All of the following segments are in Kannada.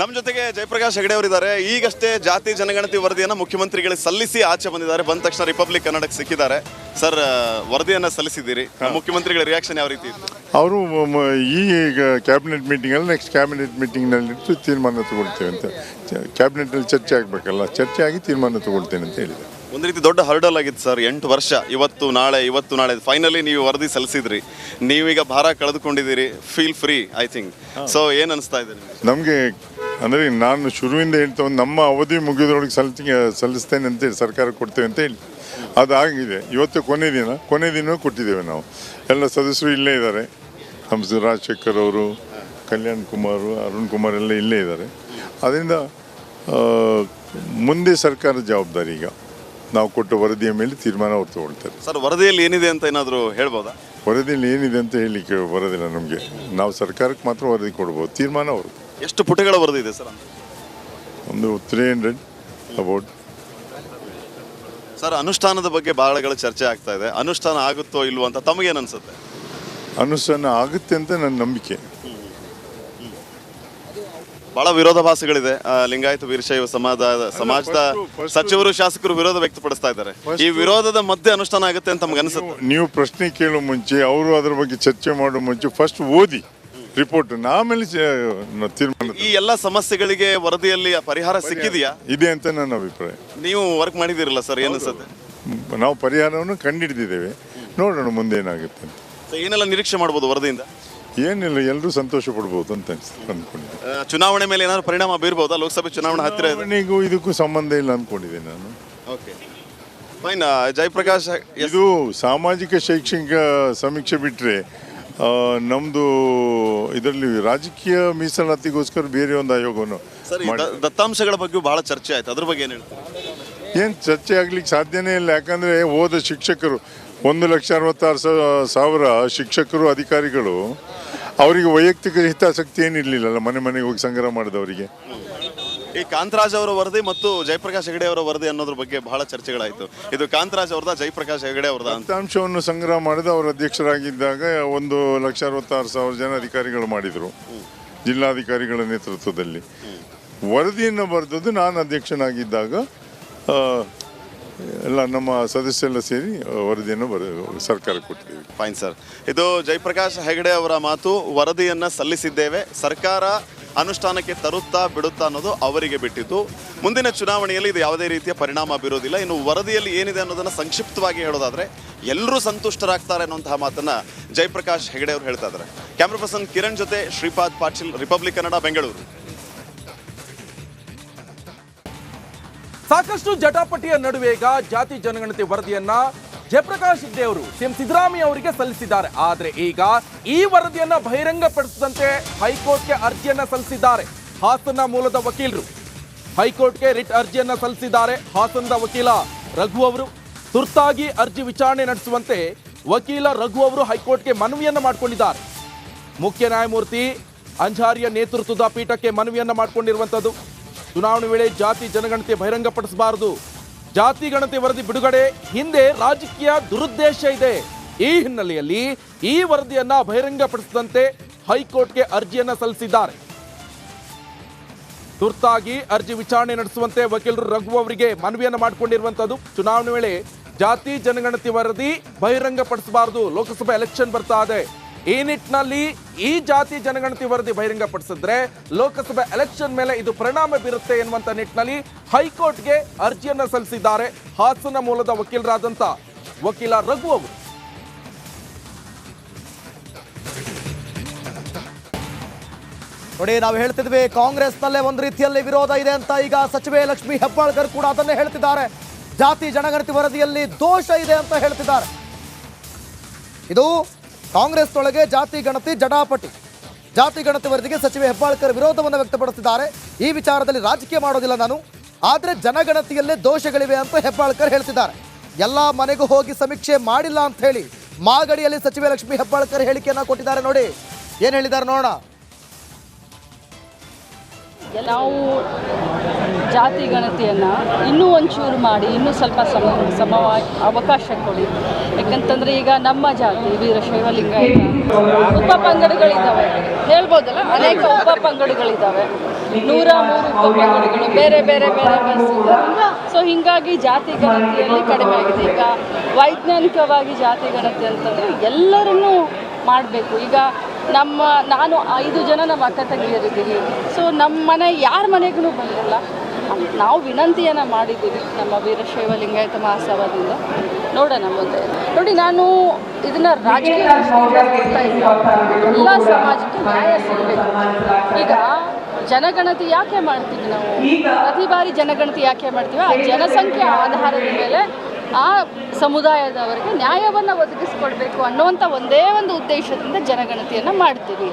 ನಮ್ಮ ಜೊತೆಗೆ ಜಯಪ್ರಕಾಶ್ ಹೆಗಡೆ ಅವರಿದ್ದಾರೆ. ಈಗಷ್ಟೇ ಜಾತಿ ಜನಗಣತಿ ವರದಿಯನ್ನು ಮುಖ್ಯಮಂತ್ರಿಗಳಿಗೆ ಸಲ್ಲಿಸಿ ಆಚೆ ಬಂದಿದ್ದಾರೆ. ಬಂದ ತಕ್ಷಣ ರಿಪಬ್ಲಿಕ್ ಕನ್ನಡಕ್ಕೆ ಸಿಕ್ಕಿದ್ದಾರೆ. ಸರ್, ವರದಿಯನ್ನು ಸಲ್ಲಿಸಿದ್ದೀರಿ, ಮುಖ್ಯಮಂತ್ರಿಗಳ ರಿಯಾಕ್ಷನ್ ಯಾವ ರೀತಿ ಇತ್ತು? ಅವರು ಈಗ ಕ್ಯಾಬಿನೆಟ್ ಮೀಟಿಂಗಲ್ಲಿ ನೆಕ್ಸ್ಟ್ ಕ್ಯಾಬಿನೆಟ್ ಮೀಟಿಂಗ್ನಲ್ಲಿಟ್ಟು ತೀರ್ಮಾನ ತಗೊಳ್ತೇವೆ ಅಂತ, ಕ್ಯಾಬಿನೆಟ್ನಲ್ಲಿ ಚರ್ಚೆ ಆಗಬೇಕಲ್ಲ, ಚರ್ಚೆ ಆಗಿ ತೀರ್ಮಾನ ತಗೊಳ್ತೇನೆ ಅಂತ ಹೇಳಿದೆ. ಒಂದು ರೀತಿ ದೊಡ್ಡ ಹರ್ಡಲ್ ಆಗಿತ್ತು ಸರ್, 8 ವರ್ಷ ಇವತ್ತು ನಾಳೆ ಫೈನಲಿ ನೀವು ವರದಿ ಸಲ್ಲಿಸಿದ್ರಿ. ನೀವೀಗ ಭಾರ ಕಳೆದುಕೊಂಡಿದ್ದೀರಿ, feel free I think. So ಏನು ಅನಿಸ್ತಾ ಇದೆ ನಮಗೆ? ಅಂದರೆ ನಾನು ಶುರುವಿಂದ ಹೇಳ್ತಾ ನಮ್ಮ ಅವಧಿ ಮುಗಿಯೋದ್ರೊಳಗೆ ಸಲ್ಲಿಸ್ತೇನೆ ಅಂತೇಳಿ ಸರ್ಕಾರ ಕೊಡ್ತೇವೆ ಅಂತ ಹೇಳಿ ಅದಾಗಿದೆ. ಇವತ್ತು ಕೊನೆ ದಿನ ಕೊಟ್ಟಿದ್ದೇವೆ. ನಾವು ಎಲ್ಲ ಸದಸ್ಯರು ಇಲ್ಲೇ ಇದ್ದಾರೆ. ನಮ್ಮ ರಾಜಶೇಖರ್ ಅವರು, ಕಲ್ಯಾಣ್ ಕುಮಾರ್, ಅರುಣ್ ಕುಮಾರ್ ಎಲ್ಲ ಇಲ್ಲೇ ಇದ್ದಾರೆ. ಅದರಿಂದ ಮುಂದೆ ಸರ್ಕಾರದ ಜವಾಬ್ದಾರಿ. ಈಗ ನಾವು ಕೊಟ್ಟ ವರದಿಯ ಮೇಲೆ ತೀರ್ಮಾನ ಅವ್ರು ತಗೊಳ್ತಾರೆ. ಸರ್, ವರದಿಯಲ್ಲಿ ಏನಿದೆ ಅಂತ ಏನಾದರೂ ಹೇಳ್ಬೋದಾ? ವರದಿಯಲ್ಲಿ ಏನಿದೆ ಅಂತ ಹೇಳಲಿಕ್ಕೆ ಬರೋದಿಲ್ಲ ನಮಗೆ. ನಾವು ಸರ್ಕಾರಕ್ಕೆ ಮಾತ್ರ ವರದಿ ಕೊಡ್ಬೋದು, ತೀರ್ಮಾನ ಅವರು. ಎಷ್ಟು ಪುಟಗಳ ವರದಿ ಇದೆ ಸರ್? ಒಂದು 300 ಅಬೌಟ್. ಸರ್, ಅನುಷ್ಠಾನದ ಬಗ್ಗೆ ಬಹಳಗಳ ಚರ್ಚೆ ಆಗ್ತಾ ಇದೆ. ಅನುಷ್ಠಾನ ಆಗುತ್ತೋ ಇಲ್ವೋ ಅಂತ ತಮಗೇನು ಅನ್ಸುತ್ತೆ? ಅನುಷ್ಠಾನ ಆಗುತ್ತೆ ಅಂತ ನನ್ನ ನಂಬಿಕೆ. ಬಹಳ ವಿರೋಧಾಭಾಸಗಳಿದೆ. ಲಿಂಗಾಯತ ವೀರಶೈವ ಸಮಾಜದ ಸಚಿವರು, ಶಾಸಕರು ವಿರೋಧ ವ್ಯಕ್ತಪಡಿಸ್ತಾ ಇದ್ದಾರೆ. ಈ ವಿರೋಧದ ಮಧ್ಯೆ ಅನುಷ್ಠಾನ ಆಗುತ್ತೆ ಅಂತ ತಮ್ಗೆ ಅನಿಸುತ್ತೆ? ನೀವು ಪ್ರಶ್ನೆ ಕೇಳೋ ಮುಂಚೆ, ಅವರು ಅದರ ಬಗ್ಗೆ ಚರ್ಚೆ ಮಾಡೋ ಮುಂಚೆ ಫಸ್ಟ್ ಓದಿ ರಿಪೋರ್ಟ್, ಆಮೇಲೆ ತೀರ್ಮಾನ. ಈ ಎಲ್ಲ ಸಮಸ್ಯೆಗಳಿಗೆ ವರದಿಯಲ್ಲಿ ಪರಿಹಾರ ಸಿಕ್ಕಿದೆಯಾ? ಇದೆ ಅಂತ ನನ್ನ ಅಭಿಪ್ರಾಯ. ನೀವು ವರ್ಕ್ ಮಾಡಿದಿರಲ್ಲ ಸರ್, ಏನು ಅನ್ಸುತ್ತೆ? ನಾವು ಪರಿಹಾರವನ್ನು ಕಂಡುಹಿಡಿದಿದ್ದೇವೆ, ನೋಡೋಣ ಮುಂದೆ ಏನಾಗುತ್ತೆ ಅಂತ. ಏನೆಲ್ಲ ನಿರೀಕ್ಷೆ ಮಾಡ್ಬೋದು ವರದಿಯಿಂದ? ಏನಿಲ್ಲ, ಎಲ್ಲರೂ ಸಂತೋಷ ಪಡ್ಬೋದು ಅಂತ ಅಂದ್ಕೊಂಡಿದ್ದೆ. ಚುನಾವಣೆ ಮೇಲೆ ಏನಾದ್ರು ಪರಿಣಾಮ ಬೀರ್ಬೋದಾ? ಲೋಕಸಭೆ ಚುನಾವಣೆ ಹತ್ತಿರ ಇದೆ. ಇದಕ್ಕೂ ಸಂಬಂಧ ಇಲ್ಲ ಅಂದ್ಕೊಂಡಿದ್ದೆ ನಾನು. Okay, fine. ಜಯಪ್ರಕಾಶ್, ಇದು ಸಾಮಾಜಿಕ ಶೈಕ್ಷಣಿಕ ಸಮೀಕ್ಷೆ ಬಿಟ್ಟರೆ ನಮ್ಮದು ಇದರಲ್ಲಿ ರಾಜಕೀಯ ಮೀಸಲಾತಿಗೋಸ್ಕರ ಬೇರೆ ಒಂದು ಆಯೋಗವನ್ನು ದತ್ತಾಂಶಗಳ ಬಗ್ಗೆ ಬಹಳ ಚರ್ಚೆ ಆಯ್ತು. ಅದ್ರ ಬಗ್ಗೆ ಏನು ಹೇಳ್ತಾರೆ? ಏನು ಚರ್ಚೆ ಆಗ್ಲಿಕ್ಕೆ ಸಾಧ್ಯನೇ ಇಲ್ಲ. ಯಾಕಂದರೆ ಓದ ಶಿಕ್ಷಕರು 1,66,000 ಶಿಕ್ಷಕರು, ಅಧಿಕಾರಿಗಳು, ಅವರಿಗೆ ವೈಯಕ್ತಿಕ ಹಿತಾಸಕ್ತಿ ಏನಿರಲಿಲ್ಲಲ್ಲ, ಮನೆಗೆ ಹೋಗಿ ಸಂಗ್ರಹ ಮಾಡಿದವರಿಗೆ. ಈ ಕಾಂತರಾಜ್ ಅವರ ವರದಿ ಮತ್ತು ಜಯಪ್ರಕಾಶ್ ಹೆಗಡೆ ಅವರ ವರದಿ ಅನ್ನೋದ್ರ ಬಗ್ಗೆ ಬಹಳ ಚರ್ಚೆಗಳಾಯಿತು. ಇದು ಕಾಂತರಾಜ್ ಅವ್ರದ, ಜಯಪ್ರಕಾಶ್ ಹೆಗಡೆ ಅವ್ರದ? ದತ್ತಾಂಶವನ್ನು ಸಂಗ್ರಹ ಮಾಡಿದ ಅವರು ಅಧ್ಯಕ್ಷರಾಗಿದ್ದಾಗ 1,66,000 ಜನ ಅಧಿಕಾರಿಗಳು ಮಾಡಿದರು, ಜಿಲ್ಲಾಧಿಕಾರಿಗಳ ನೇತೃತ್ವದಲ್ಲಿ. ವರದಿಯನ್ನು ಬರೆದದ್ದು ನಾನು ಅಧ್ಯಕ್ಷನಾಗಿದ್ದಾಗ ಎಲ್ಲ ನಮ್ಮ ಸದಸ್ಯರೆಲ್ಲ ಸೇರಿ ವರದಿಯನ್ನು ಸರ್ಕಾರ ಕೊಟ್ಟಿದ್ದೇವೆ. ಫೈನ್ ಸರ್, ಇದು ಜಯಪ್ರಕಾಶ್ ಹೆಗಡೆ ಅವರ ಮಾತು. ವರದಿಯನ್ನು ಸಲ್ಲಿಸಿದ್ದೇವೆ, ಸರ್ಕಾರ ಅನುಷ್ಠಾನಕ್ಕೆ ತರುತ್ತಾ ಬಿಡುತ್ತಾ ಅನ್ನೋದು ಅವರಿಗೆ ಬಿಟ್ಟಿದ್ದು. ಮುಂದಿನ ಚುನಾವಣೆಯಲ್ಲಿ ಇದು ಯಾವುದೇ ರೀತಿಯ ಪರಿಣಾಮ ಬೀರೋದಿಲ್ಲ. ಇನ್ನು ವರದಿಯಲ್ಲಿ ಏನಿದೆ ಅನ್ನೋದನ್ನು ಸಂಕ್ಷಿಪ್ತವಾಗಿ ಹೇಳೋದಾದರೆ ಎಲ್ಲರೂ ಸಂತುಷ್ಟರಾಗ್ತಾರೆ ಅನ್ನುವಂತಹ ಮಾತನ್ನು ಜಯಪ್ರಕಾಶ್ ಹೆಗಡೆ ಅವರು ಹೇಳ್ತಾ ಇದ್ದಾರೆ. ಕ್ಯಾಮ್ರಾ ಪರ್ಸನ್ ಕಿರಣ್ ಜೊತೆ ಶ್ರೀಪಾದ್ ಪಾಟೀಲ್, ರಿಪಬ್ಲಿಕ್ ಕನ್ನಡ, ಬೆಂಗಳೂರು. ಸಾಕಷ್ಟು ಜಟಾಪಟಿಯ ನಡುವೆ ಈಗ ಜಾತಿ ಜನಗಣತಿ ವರದಿಯನ್ನ ಜಯಪ್ರಕಾಶ್ ಹೆಗಡೆ ಅವರು ಸಿಎಂ ಸಿದ್ದರಾಮಯ್ಯ ಅವರಿಗೆ ಸಲ್ಲಿಸಿದ್ದಾರೆ. ಆದರೆ ಈಗ ಈ ವರದಿಯನ್ನ ಬಹಿರಂಗಪಡಿಸದಂತೆ ಹೈಕೋರ್ಟ್ಗೆ ಅರ್ಜಿಯನ್ನ ಸಲ್ಲಿಸಿದ್ದಾರೆ ಹಾಸನ ಮೂಲದ ವಕೀಲರು. ಹೈಕೋರ್ಟ್ಗೆ ರಿಟ್ ಅರ್ಜಿಯನ್ನ ಸಲ್ಲಿಸಿದ್ದಾರೆ ಹಾಸನದ ವಕೀಲ ರಘು ಅವರು. ತುರ್ತಾಗಿ ಅರ್ಜಿ ವಿಚಾರಣೆ ನಡೆಸುವಂತೆ ವಕೀಲ ರಘು ಅವರು ಹೈಕೋರ್ಟ್ಗೆ ಮನವಿಯನ್ನ ಮಾಡಿಕೊಂಡಿದ್ದಾರೆ. ಮುಖ್ಯ ನ್ಯಾಯಮೂರ್ತಿ ಅಂಜಾರಿಯ ನೇತೃತ್ವದ ಪೀಠಕ್ಕೆ ಮನವಿಯನ್ನ ಮಾಡಿಕೊಂಡಿರುವಂತದ್ದು. ಚುನಾವಣೆ ವೇಳೆ ಜಾತಿ ಜನಗಣತಿ ಬಹಿರಂಗಪಡಿಸಬಾರದು, ಜಾತಿ ಗಣತಿ ವರದಿ ಬಿಡುಗಡೆ ಹಿಂದೆ ರಾಜಕೀಯ ದುರುದ್ದೇಶ ಇದೆ. ಈ ಹಿನ್ನೆಲೆಯಲ್ಲಿ ಈ ವರದಿಯನ್ನ ಬಹಿರಂಗಪಡಿಸದಂತೆ ಹೈಕೋರ್ಟ್ಗೆ ಅರ್ಜಿಯನ್ನ ಸಲ್ಲಿಸಿದ್ದಾರೆ. ತುರ್ತಾಗಿ ಅರ್ಜಿ ವಿಚಾರಣೆ ನಡೆಸುವಂತೆ ವಕೀಲರು ರಘು ಅವರಿಗೆ ಮನವಿಯನ್ನ ಮಾಡಿಕೊಂಡಿರುವಂತದ್ದು. ಚುನಾವಣೆ ವೇಳೆ ಜಾತಿ ಜನಗಣತಿ ವರದಿ ಬಹಿರಂಗಪಡಿಸಬಾರದು, ಲೋಕಸಭಾ ಎಲೆಕ್ಷನ್ ಬರ್ತಾ ಇದೆ. ಈ ನಿಟ್ಟಿನಲ್ಲಿ ಈ ಜಾತಿ ಜನಗಣತಿ ವರದಿ ಬಹಿರಂಗಪಡಿಸಿದ್ರೆ ಲೋಕಸಭಾ ಎಲೆಕ್ಷನ್ ಮೇಲೆ ಇದು ಪರಿಣಾಮ ಬೀರುತ್ತೆ ಎನ್ನುವಂತ ನಿಟ್ಟಿನಲ್ಲಿ ಹೈಕೋರ್ಟ್ಗೆ ಅರ್ಜಿಯನ್ನ ಸಲ್ಲಿಸಿದ್ದಾರೆ ಹಾಸನ ಮೂಲದ ವಕೀಲರಾದಂತ ವಕೀಲ ರಘು ಅವರು. ನೋಡಿ, ನಾವು ಹೇಳ್ತಿದ್ವಿ ಕಾಂಗ್ರೆಸ್ನಲ್ಲೇ ಒಂದು ರೀತಿಯಲ್ಲಿ ವಿರೋಧ ಇದೆ ಅಂತ. ಈಗ ಸಚಿವೆ ಲಕ್ಷ್ಮೀ ಹೆಬ್ಬಾಳ್ಕರ್ ಕೂಡ ಅದನ್ನೇ ಹೇಳ್ತಿದ್ದಾರೆ. ಜಾತಿ ಜನಗಣತಿ ವರದಿಯಲ್ಲಿ ದೋಷ ಇದೆ ಅಂತ ಹೇಳ್ತಿದ್ದಾರೆ. ಇದು ಕಾಂಗ್ರೆಸ್ನೊಳಗೆ ಜಾತಿ ಗಣತಿ ಜಟಾಪಟಿ. ಜಾತಿ ಗಣತಿ ವರದಿಗೆ ಸಚಿವೆ ಹೆಬ್ಬಾಳ್ಕರ್ ವಿರೋಧವನ್ನು ವ್ಯಕ್ತಪಡಿಸಿದ್ದಾರೆ. ಈ ವಿಚಾರದಲ್ಲಿ ರಾಜಕೀಯ ಮಾಡೋದಿಲ್ಲ ನಾನು, ಆದರೆ ಜನಗಣತಿಯಲ್ಲೇ ದೋಷಗಳಿವೆ ಅಂತ ಹೆಬ್ಬಾಳ್ಕರ್ ಹೇಳ್ತಿದ್ದಾರೆ. ಎಲ್ಲ ಮನೆಗೂ ಹೋಗಿ ಸಮೀಕ್ಷೆ ಮಾಡಿಲ್ಲ ಅಂತ ಹೇಳಿ ಮಾಗಡಿಯಲ್ಲಿ ಸಚಿವೆ ಲಕ್ಷ್ಮೀ ಹೆಬ್ಬಾಳ್ಕರ್ ಹೇಳಿಕೆಯನ್ನು ಕೊಟ್ಟಿದ್ದಾರೆ. ನೋಡಿ ಏನು ಹೇಳಿದ್ದಾರೆ ನೋಡೋಣ. ನಾವು ಜಾತಿ ಗಣತಿಯನ್ನು ಇನ್ನೂ ಒಂಚೂರು ಮಾಡಿ ಇನ್ನೂ ಸ್ವಲ್ಪ ಸಮವಾಗಿ ಅವಕಾಶ ಕೊಡಿ. ಯಾಕಂತಂದರೆ ಈಗ ನಮ್ಮ ಜಾತಿ ವೀರಶೈವ ಲಿಂಗಾಯತ ಉಪ ಪಂಗಡಗಳಿದ್ದಾವೆ, ಹೇಳ್ಬೋದಲ್ಲ, ಅನೇಕ ಉಪ ಪಂಗಡಗಳಿದ್ದಾವೆ, 103 ಉಪ ಪಂಗಡಗಳು ಬೇರೆ ಬೇರೆ ಬೇರೆ ಬರ್ಸಿದ್ದಾರೆ. ಸೊ ಹೀಗಾಗಿ ಜಾತಿ ಗಣತಿಯಲ್ಲಿ ಕಡಿಮೆ ಆಗಿದೆ. ಈಗ ವೈಜ್ಞಾನಿಕವಾಗಿ ಜಾತಿ ಗಣತಿ ಅಂತಂದರೆ ಎಲ್ಲರನ್ನೂ ಮಾಡಬೇಕು. ಈಗ ನಾನು 5 ಜನ ನಮ್ಮ ಅಕ್ಕ ತಂಗಿಯರಿದ್ದೀವಿ. ಸೊ ನಮ್ಮ ಮನೆ ಯಾರ ಮನೆಗೂ ಬಂದಿಲ್ಲ, ನಾವು ವಿನಂತಿಯನ್ನು ಮಾಡಿದ್ದೀವಿ ನಮ್ಮ ವೀರಶೈವ ಲಿಂಗಾಯತ ಮಹಾಸಭಾದಿಂದ. ನೋಡೋಣ ಮುಂದೆ. ನೋಡಿ, ನಾನು ಇದನ್ನು ರಾಜಕೀಯ ಕೊಡ್ತಾ ಇಲ್ಲ, ಎಲ್ಲ ಸಮಾಜಕ್ಕೆ ನ್ಯಾಯ ಸಿಗಬೇಕು. ಈಗ ಜನಗಣತಿ ಯಾಕೆ ಮಾಡ್ತೀವಿ ನಾವು? ಪ್ರತಿ ಬಾರಿ ಜನಗಣತಿ ಯಾಕೆ ಮಾಡ್ತೀವಿ? ಆ ಜನಸಂಖ್ಯೆ ಆಧಾರದ ಮೇಲೆ ಆ ಸಮುದಾಯದವರಿಗೆ ನ್ಯಾಯವನ್ನು ಒದಗಿಸ್ಕೊಡ್ಬೇಕು ಅನ್ನುವಂಥ ಒಂದೇ ಒಂದು ಉದ್ದೇಶದಿಂದ ಜನಗಣತಿಯನ್ನು ಮಾಡ್ತೀವಿ.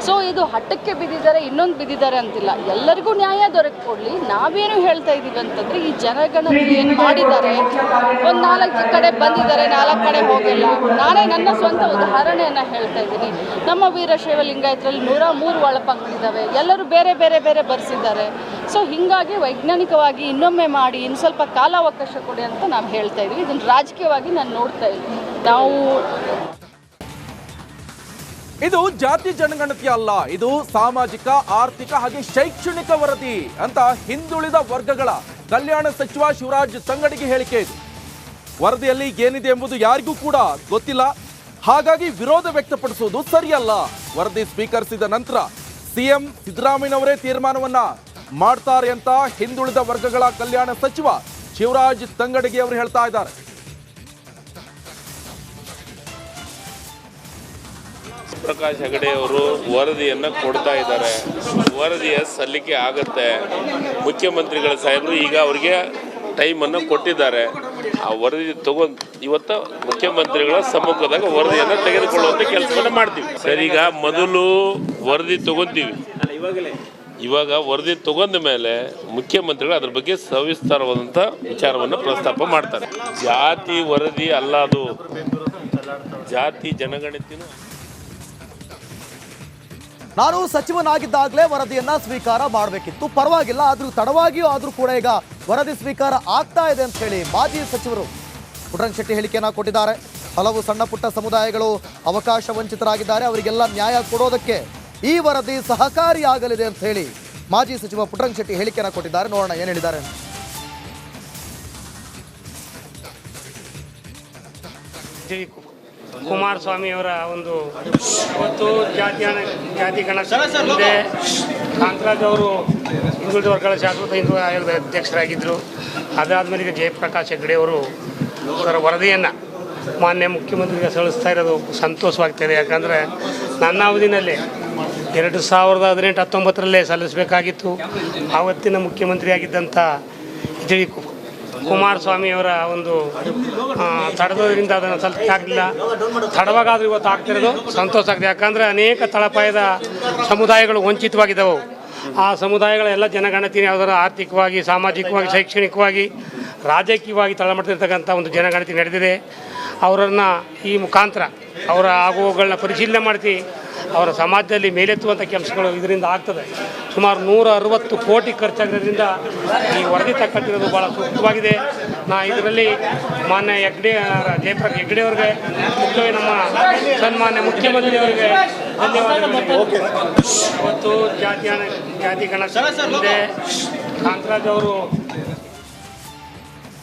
ಸೊ ಇದು ಹಠಕ್ಕೆ ಬಿದ್ದಿದ್ದಾರೆ, ಇನ್ನೊಂದು ಬಿದ್ದಿದ್ದಾರೆ ಅಂತಿಲ್ಲ, ಎಲ್ಲರಿಗೂ ನ್ಯಾಯ ದೊರಕಿಕೊಡ್ಲಿ. ನಾವೇನು ಹೇಳ್ತಾ ಇದ್ದೀವಿ ಅಂತಂದರೆ, ಈ ಜನಗಣತಿ ಏನು ಮಾಡಿದ್ದಾರೆ, ಒಂದು 4 ಕಡೆ ಬಂದಿದ್ದಾರೆ, 4 ಕಡೆ ಹೋಗಿಲ್ಲ. ನಾನೇ ನನ್ನ ಸ್ವಂತ ಉದಾಹರಣೆಯನ್ನು ಹೇಳ್ತಾ ಇದ್ದೀನಿ. ನಮ್ಮ ವೀರಶೈವ ಲಿಂಗಾಯತರಲ್ಲಿ 103 ಒಳಪಂಗಡಿದ್ದಾವೆ, ಎಲ್ಲರೂ ಬೇರೆ ಬೇರೆ ಬೇರೆ ಬರ್ಸಿದ್ದಾರೆ. ಸೊ ಹೀಗಾಗಿ ವೈಜ್ಞಾನಿಕವಾಗಿ ಇನ್ನೊಮ್ಮೆ ಮಾಡಿ ಇನ್ನು ಸ್ವಲ್ಪ ಕಾಲಾವಕಾಶ ಕೊಡಿ ಅಂತ ನಾವು ಹೇಳ್ತಾ ಇದ್ದೀವಿ. ಇದನ್ನು ರಾಜಕೀಯವಾಗಿ ನಾನು ನೋಡ್ತಾ ಇದ್ದೀನಿ. ನಾವು ಇದು ಜಾತಿ ಜನಗಣತಿ ಅಲ್ಲ, ಇದು ಸಾಮಾಜಿಕ, ಆರ್ಥಿಕ ಹಾಗೆ ಶೈಕ್ಷಣಿಕ ವರದಿ ಅಂತ ಹಿಂದುಳಿದ ವರ್ಗಗಳ ಕಲ್ಯಾಣ ಸಚಿವ ಶಿವರಾಜ್ ತಂಗಡಗಿ ಹೇಳಿಕೆ ಇದು. ವರದಿಯಲ್ಲಿ ಏನಿದೆ ಎಂಬುದು ಯಾರಿಗೂ ಕೂಡ ಗೊತ್ತಿಲ್ಲ, ಹಾಗಾಗಿ ವಿರೋಧ ವ್ಯಕ್ತಪಡಿಸುವುದು ಸರಿಯಲ್ಲ. ವರದಿ ಸ್ವೀಕರಿಸಿದ ನಂತರ ಸಿಎಂ ಸಿದ್ದರಾಮಯ್ಯನವರೇ ತೀರ್ಮಾನವನ್ನ ಮಾಡ್ತಾರೆ ಅಂತ ಹಿಂದುಳಿದ ವರ್ಗಗಳ ಕಲ್ಯಾಣ ಸಚಿವ ಶಿವರಾಜ್ ತಂಗಡಗಿ ಅವರು ಹೇಳ್ತಾ ಇದ್ದಾರೆ. ಪ್ರಕಾಶ್ ಹೆಗಡೆ ಅವರು ವರದಿಯನ್ನು ಕೊಡ್ತಾ ಇದ್ದಾರೆ. ವರದಿಯ ಸಲ್ಲಿಕೆ ಆಗುತ್ತೆ. ಮುಖ್ಯಮಂತ್ರಿಗಳ ಸಾಹೇಬರು ಈಗ ಅವರಿಗೆ ಟೈಮನ್ನು ಕೊಟ್ಟಿದ್ದಾರೆ. ಆ ವರದಿ ಇವತ್ತು ಮುಖ್ಯಮಂತ್ರಿಗಳ ಸಮ್ಮುಖದಾಗ ವರದಿಯನ್ನು ತೆಗೆದುಕೊಳ್ಳುವಂಥ ಕೆಲಸವನ್ನು ಮಾಡ್ತೀವಿ. ಸರ್, ಈಗ ಮೊದಲು ವರದಿ ತಗೊಂತೀವಿ. ಇವಾಗ ವರದಿ ತಗೊಂಡ ಮೇಲೆ ಮುಖ್ಯಮಂತ್ರಿಗಳು ಅದ್ರ ಬಗ್ಗೆ ಸವಿಸ್ತಾರವಾದಂಥ ವಿಚಾರವನ್ನು ಪ್ರಸ್ತಾಪ ಮಾಡ್ತಾರೆ. ಜಾತಿ ವರದಿ ಅಲ್ಲ ಅದು, ಜಾತಿ ಜನಗಣತಿನೂ. ನಾನು ಸಚಿವನಾಗಿದ್ದಾಗಲೇ ವರದಿಯನ್ನ ಸ್ವೀಕಾರ ಮಾಡಬೇಕಿತ್ತು, ಪರವಾಗಿಲ್ಲ, ಆದ್ರೂ ತಡವಾಗಿಯೂ ಆದ್ರೂ ಕೂಡ ಈಗ ವರದಿ ಸ್ವೀಕಾರ ಆಗ್ತಾ ಇದೆ ಅಂತ ಹೇಳಿ ಮಾಜಿ ಸಚಿವರು ಪುಟ್ಟರಂಗಶೆಟ್ಟಿ ಹೇಳಿಕೆಯನ್ನ ಕೊಟ್ಟಿದ್ದಾರೆ. ಹಲವು ಸಣ್ಣ ಪುಟ್ಟ ಸಮುದಾಯಗಳು ಅವಕಾಶ ವಂಚಿತರಾಗಿದ್ದಾರೆ, ಅವರಿಗೆಲ್ಲ ನ್ಯಾಯ ಕೊಡೋದಕ್ಕೆ ಈ ವರದಿ ಸಹಕಾರಿಯಾಗಲಿದೆ ಅಂತ ಹೇಳಿ ಮಾಜಿ ಸಚಿವ ಪುಟ್ಟರಂಗಶೆಟ್ಟಿ ಹೇಳಿಕೆಯನ್ನ ಕೊಟ್ಟಿದ್ದಾರೆ. ನೋಡೋಣ ಏನು ಹೇಳಿದ್ದಾರೆ. ಕುಮಾರಸ್ವಾಮಿಯವರ ಒಂದು ಇವತ್ತು ಜಾತಿ ಗಣತಿ ಮುಂದೆ ಕಾಂತರಾಜ್ ಅವರು ಹಿಂದುಳಿದ ವರ್ಗಗಳ ಶಾಶ್ವತ ಹಿಂದೂ ಆಯೋಗದ ಅಧ್ಯಕ್ಷರಾಗಿದ್ದರು. ಅದಾದಮೇಲೆ ಈಗ ಜಯಪ್ರಕಾಶ್ ಹೆಗಡೆ ಅವರು ಅದರ ವರದಿಯನ್ನು ಮಾನ್ಯ ಮುಖ್ಯಮಂತ್ರಿಗೆ ಸಲ್ಲಿಸ್ತಾ ಇರೋದು ಸಂತೋಷವಾಗ್ತಾಯಿದೆ. ಯಾಕಂದರೆ ನನ್ನ ಅವಧಿನಲ್ಲಿ 2018-19 ಸಲ್ಲಿಸಬೇಕಾಗಿತ್ತು. ಆವತ್ತಿನ ಮುಖ್ಯಮಂತ್ರಿಯಾಗಿದ್ದಂಥ ಕುಮಾರಸ್ವಾಮಿಯವರ ಒಂದು ತಡೆದೋದ್ರಿಂದ ಅದನ್ನು ಸಲ್ಲಿಕೆ ಆಗಲಿಲ್ಲ. ತಡವಾಗಾದರೂ ಇವತ್ತು ಆಗ್ತಿರೋದು ಸಂತೋಷ ಆಗಿದೆ. ಯಾಕಂದರೆ ಅನೇಕ ತಳಪಾಯದ ಸಮುದಾಯಗಳು ವಂಚಿತವಾಗಿದ್ದವು. ಆ ಸಮುದಾಯಗಳ ಎಲ್ಲ ಜನಗಣತಿ ಯಾವುದಾದ್ರು ಆರ್ಥಿಕವಾಗಿ, ಸಾಮಾಜಿಕವಾಗಿ, ಶೈಕ್ಷಣಿಕವಾಗಿ, ರಾಜಕೀಯವಾಗಿ ತಳಮಟ್ಟದಿರ್ತಕ್ಕಂಥ ಒಂದು ಜನಗಣತಿ ನಡೆದಿದೆ. ಅವರನ್ನು ಈ ಮುಖಾಂತರ ಅವರ ಆಗುವಗಳನ್ನ ಪರಿಶೀಲನೆ ಮಾಡ್ತೀವಿ. ಅವರ ಸಮಾಜದಲ್ಲಿ ಮೇಲೆತ್ತುವಂಥ ಕೆಲಸಗಳು ಇದರಿಂದ ಆಗ್ತದೆ. ಸುಮಾರು 160 ಕೋಟಿ ಖರ್ಚಾಗಿರೋದ್ರಿಂದ ಈ ವರದಿ ತಕ್ಕಂತಿರೋದು ಭಾಳ ಸೂಕ್ತವಾಗಿದೆ. ಇದರಲ್ಲಿ ಮಾನ್ಯ ಜಯಪ್ರಕಾಶ್ ಹೆಗಡೆ ಅವರಿಗೆ, ಮುಖ್ಯವಾಗಿ ನಮ್ಮ ಸನ್ಮಾನ್ಯ ಮುಖ್ಯಮಂತ್ರಿಯವರಿಗೆ ಧನ್ಯವಾದಗಳು. ಇವತ್ತು ಜಾತಿ ಗಣತಿ ಮುಂದೆ ಕಾಂತರಾಜ್ ಅವರು